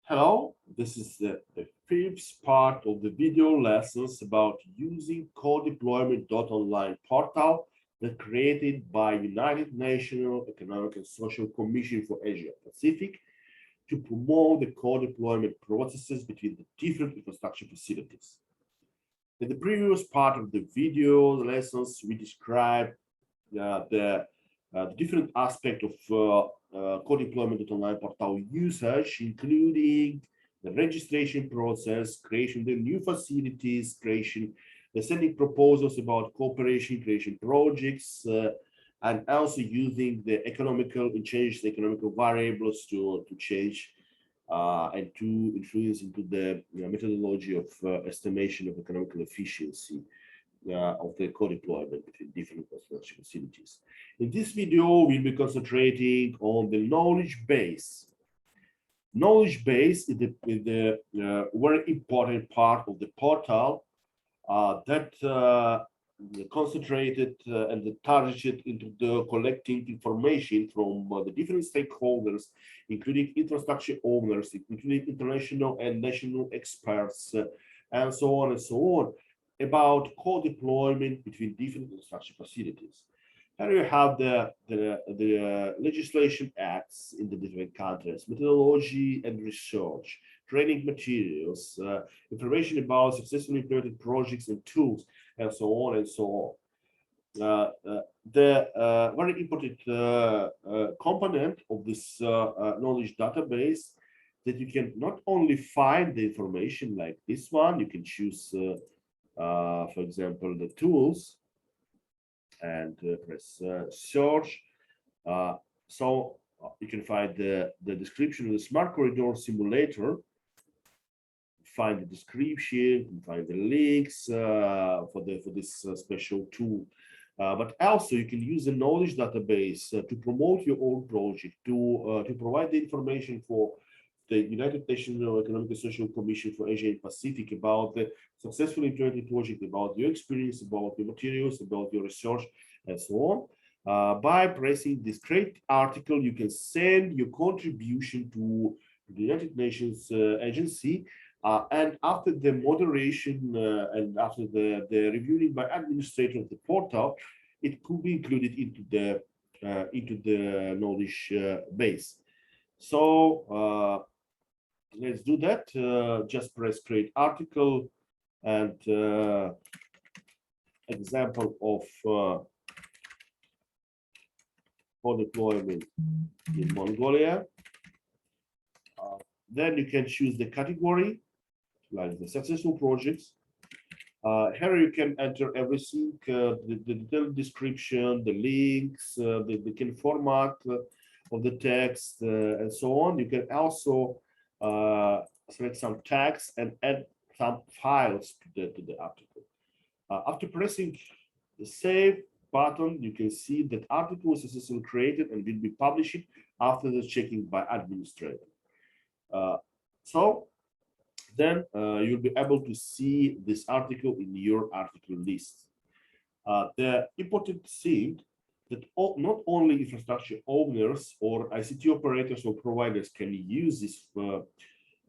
Hello, this is the fifth part of the video lessons about using co-deployment.online portal that created by United Nations Economic and Social Commission for Asia Pacific to promote the co-deployment processes between the different infrastructure facilities. In the previous part of the video lessons, we described the different aspects of co-deployment.online portal usage, including the registration process, creation of the new facilities, the sending proposals about cooperation, creation projects, and also using the change the economical variables to change and to influence into the methodology of estimation of economical efficiency of the co-deployment between different infrastructure facilities. In this video, we'll be concentrating on the knowledge base. Knowledge base is the very important part of the portal that concentrated and targeted into the collecting information from the different stakeholders, including infrastructure owners, including international and national experts, and so on and so on, about co-deployment between different infrastructure facilities. Here you have the legislation acts in the different countries, methodology and research, training materials, information about successfully implemented projects and tools, and so on and so on. The very important component of this knowledge database that you can not only find the information like this one, you can choose for example, the tools and press search. So you can find the description of the smart corridor simulator, find the description, find the links for this special tool. But also you can use the knowledge database to promote your own project, to provide the information for the United Nations Economic and Social Commission for Asia and Pacific about the successfully implemented project, about your experience, about your materials, about your research, and so on. By pressing this create article, you can send your contribution to the United Nations agency, and after the moderation and after the reviewing by administrator of the portal, it could be included into the knowledge base. So let's do that. Just press create article and example of co-deployment in Mongolia. Then you can choose the category, like the successful projects. Here you can enter everything, the detailed description, the links, the can format of the text, and so on. You can also select some text and add some files to the article. After pressing the save button, you can see that article is successfully created and will be published after the checking by administrator. So then you'll be able to see this article in your article list. The important thing that not only infrastructure owners or ICT operators or providers can use this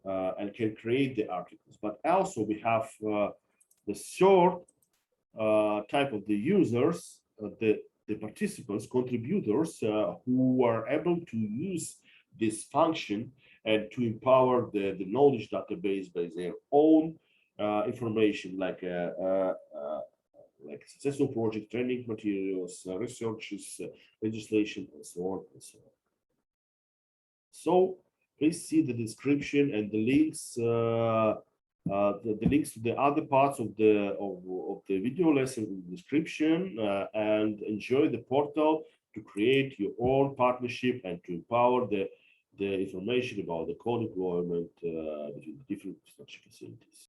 and can create the articles, but also we have the third type of the users, the participants, contributors who are able to use this function and to empower the knowledge database by their own information, like successful project training materials, researches, legislation, and so on and so on. So please see the description and the links, the links to the other parts of the video lesson in the description, and enjoy the portal to create your own partnership and to empower the information about the co-deployment between different infrastructure facilities.